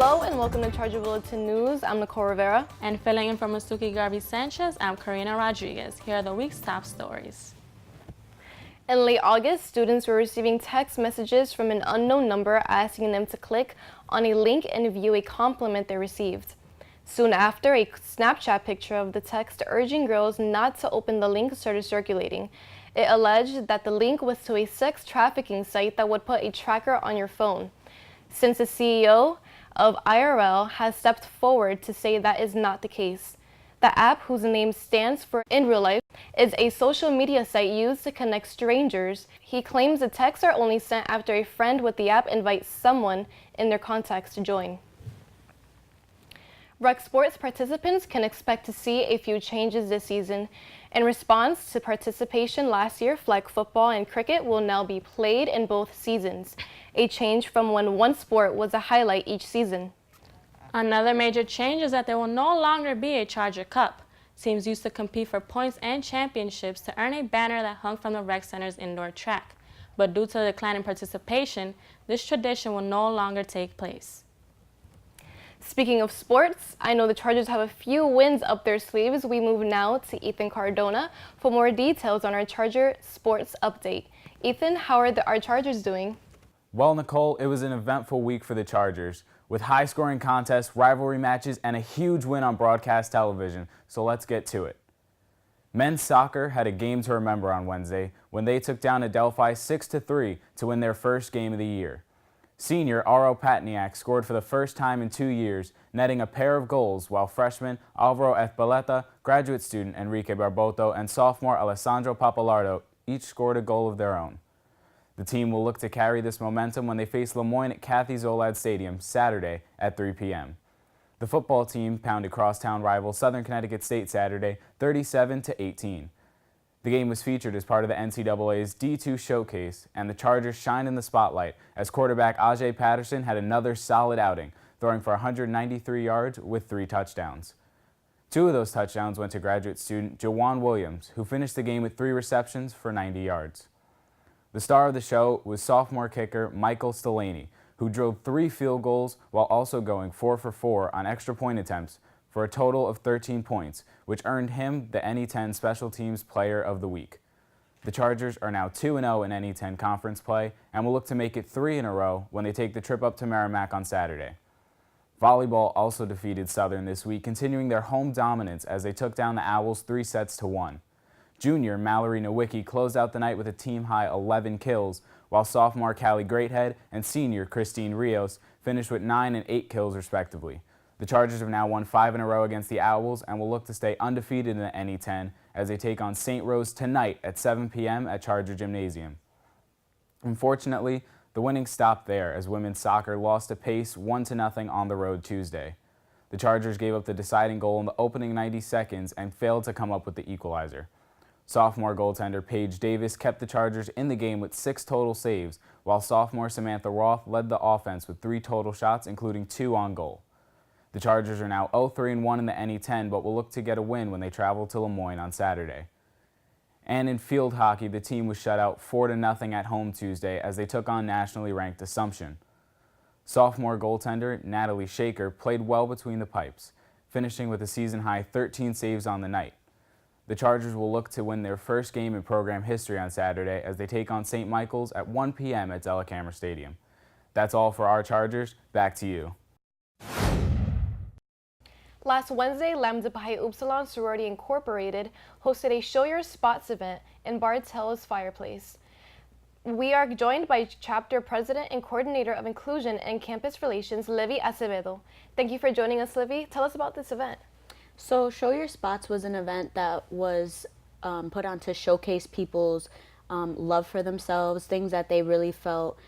Hello and welcome to Charger Bulletin News. I'm Nicole Rivera. And filling in for Masuki Garvey Sanchez, I'm Karina Rodriguez. Here are the week's top stories. In late August, students were receiving text messages from an unknown number asking them to click on a link and view a compliment they received. Soon after, a Snapchat picture of the text urging girls not to open the link started circulating. It alleged that the link was to a sex trafficking site that would put a tracker on your phone. Since the CEO of IRL has stepped forward to say that is not the case. The app, whose name stands for In Real Life, is a social media site used to connect strangers. He claims the texts are only sent after a friend with the app invites someone in their contacts to join. Rec sports participants can expect to see a few changes this season. In response to participation last year, flag football and cricket will now be played in both seasons, a change from when one sport was a highlight each season. Another major change is that there will no longer be a Charger Cup. Teams used to compete for points and championships to earn a banner that hung from the rec center's indoor track. But due to the decline in participation, this tradition will no longer take place. Speaking of sports, I know the Chargers have a few wins up their sleeves. We move now to Ethan Cardona for more details on our Charger sports update. Ethan, how are our Chargers doing? Well, Nicole, it was an eventful week for the Chargers, with high-scoring contests, rivalry matches, and a huge win on broadcast television, so let's get to it. Men's soccer had a game to remember on Wednesday when they took down Adelphi 6-3 to win their first game of the year. Senior Aro Patniak scored for the first time in 2 years, netting a pair of goals, while freshman Alvaro Ezpeleta, graduate student Enrique Barboto, and sophomore Alessandro Papalardo each scored a goal of their own. The team will look to carry this momentum when they face Lemoyne at Kathy Zolad Stadium Saturday at 3 p.m. The football team pounded crosstown rival Southern Connecticut State Saturday 37-18. The game was featured as part of the NCAA's D2 Showcase, and the Chargers shined in the spotlight as quarterback Ajay Patterson had another solid outing, throwing for 193 yards with 3 touchdowns. 2 of those touchdowns went to graduate student Jawan Williams, who finished the game with 3 receptions for 90 yards. The star of the show was sophomore kicker Michael Stellani, who drove 3 field goals while also going 4 for 4 on extra point attempts, for a total of 13 points, which earned him the NE10 Special Teams Player of the Week. The Chargers are now 2-0 in NE10 conference play and will look to make it 3 in a row when they take the trip up to Merrimack on Saturday. Volleyball also defeated Southern this week, continuing their home dominance as they took down the Owls 3-1. Junior Mallory Nowicki closed out the night with a team-high 11 kills, while sophomore Callie Greathead and senior Christine Rios finished with 9 and 8 kills respectively. The Chargers have now won 5 in a row against the Owls and will look to stay undefeated in the NE10 as they take on St. Rose tonight at 7 p.m. at Charger Gymnasium. Unfortunately, the winning stopped there as women's soccer lost a pace 1-0 on the road Tuesday. The Chargers gave up the deciding goal in the opening 90 seconds and failed to come up with the equalizer. Sophomore goaltender Paige Davis kept the Chargers in the game with 6 total saves, while sophomore Samantha Roth led the offense with 3 total shots, including 2 on goal. The Chargers are now 0-3-1 in the NE10, but will look to get a win when they travel to Lemoyne on Saturday. And in field hockey, the team was shut out 4-0 at home Tuesday as they took on nationally ranked Assumption. Sophomore goaltender Natalie Shaker played well between the pipes, finishing with a season-high 13 saves on the night. The Chargers will look to win their first game in program history on Saturday as they take on St. Michael's at 1 p.m. at Delacamer Stadium. That's all for our Chargers. Back to you. Last Wednesday, Lambda Pi Upsilon Sorority Incorporated hosted a Show Your Spots event in Bartell's Fireplace. We are joined by Chapter President and Coordinator of Inclusion and Campus Relations, Livy Acevedo. Thank you for joining us, Livy. Tell us about this event. So Show Your Spots was an event that was put on to showcase people's love for themselves, things that they really felt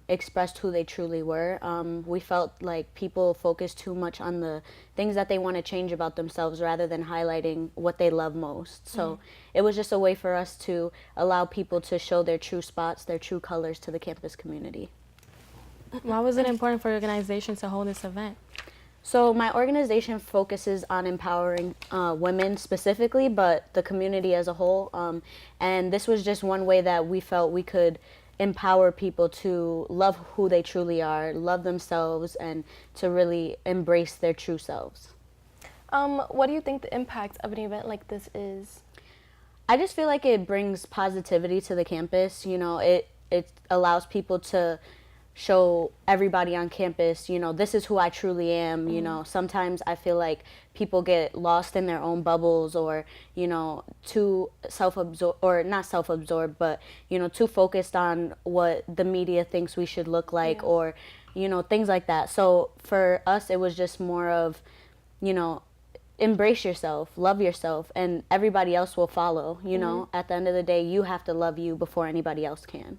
expressed who they truly were. We felt like people focused too much on the things that they want to change about themselves rather than highlighting what they love most. So it was just a way for us to allow people to show their true spots, their true colors to the campus community. Why was it important for your organization to hold this event? So my organization focuses on empowering women specifically, but the community as a whole. And this was just one way that we felt we could empower people to love who they truly are, love themselves, and to really embrace their true selves. What do you think the impact of an event like this is? I just feel like it brings positivity to the campus. You know, it allows people to show everybody on campus, you know, this is who I truly am. You know, sometimes I feel like people get lost in their own bubbles, or, you know, too self-absorbed, or not self-absorbed, but, you know, too focused on what the media thinks we should look like, or, you know, things like that. So for us, it was just more of, you know, embrace yourself, love yourself, and everybody else will follow. You know, at the end of the day, you have to love you before anybody else can.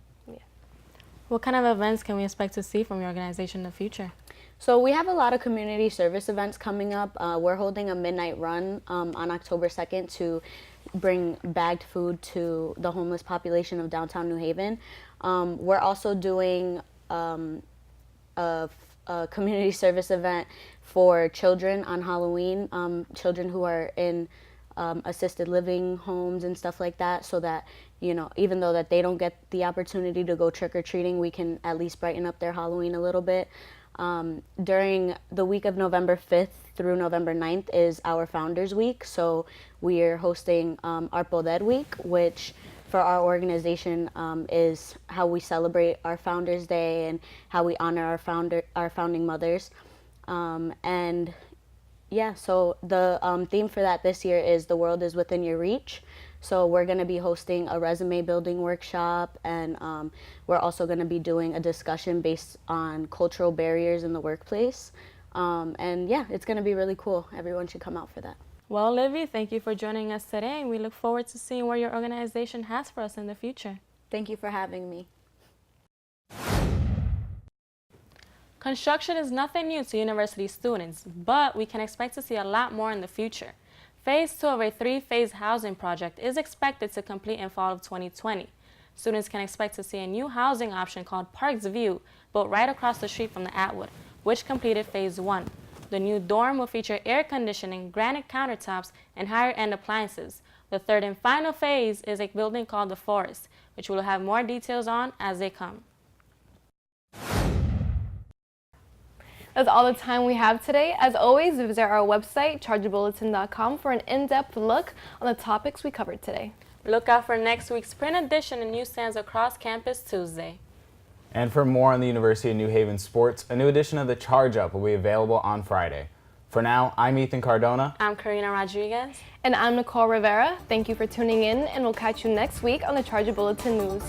What kind of events can we expect to see from your organization in the future? So we have a lot of community service events coming up. We're holding a midnight run on October 2nd to bring bagged food to the homeless population of downtown New Haven. We're also doing a community service event for children on Halloween, children who are in assisted living homes and stuff like that, so that, you know, even though that they don't get the opportunity to go trick-or-treating, we can at least brighten up their Halloween a little bit. During the week of November 5th through November 9th is our Founders Week, so we are hosting our Poder Week, which for our organization is how we celebrate our Founders Day and how we honor our founding mothers. And yeah, so the theme for that this year is "The World is Within Your Reach." So we're going to be hosting a resume building workshop, and we're also going to be doing a discussion based on cultural barriers in the workplace. And yeah, it's going to be really cool. Everyone should come out for that. Well, Livy, thank you for joining us today, and we look forward to seeing what your organization has for us in the future. Thank you for having me. Construction is nothing new to university students, but we can expect to see a lot more in the future. Phase 2 of a 3-phase housing project is expected to complete in fall of 2020. Students can expect to see a new housing option called Parks View, built right across the street from the Atwood, which completed Phase 1. The new dorm will feature air conditioning, granite countertops, and higher-end appliances. The third and final phase is a building called the Forest, which we'll have more details on as they come. That's all the time we have today. As always, visit our website, chargerbulletin.com, for an in-depth look on the topics we covered today. Look out for next week's print edition and newsstands across campus Tuesday. And for more on the University of New Haven sports, a new edition of the Charge Up will be available on Friday. For now, I'm Ethan Cardona. I'm Karina Rodriguez. And I'm Nicole Rivera. Thank you for tuning in, and we'll catch you next week on the Charger Bulletin News.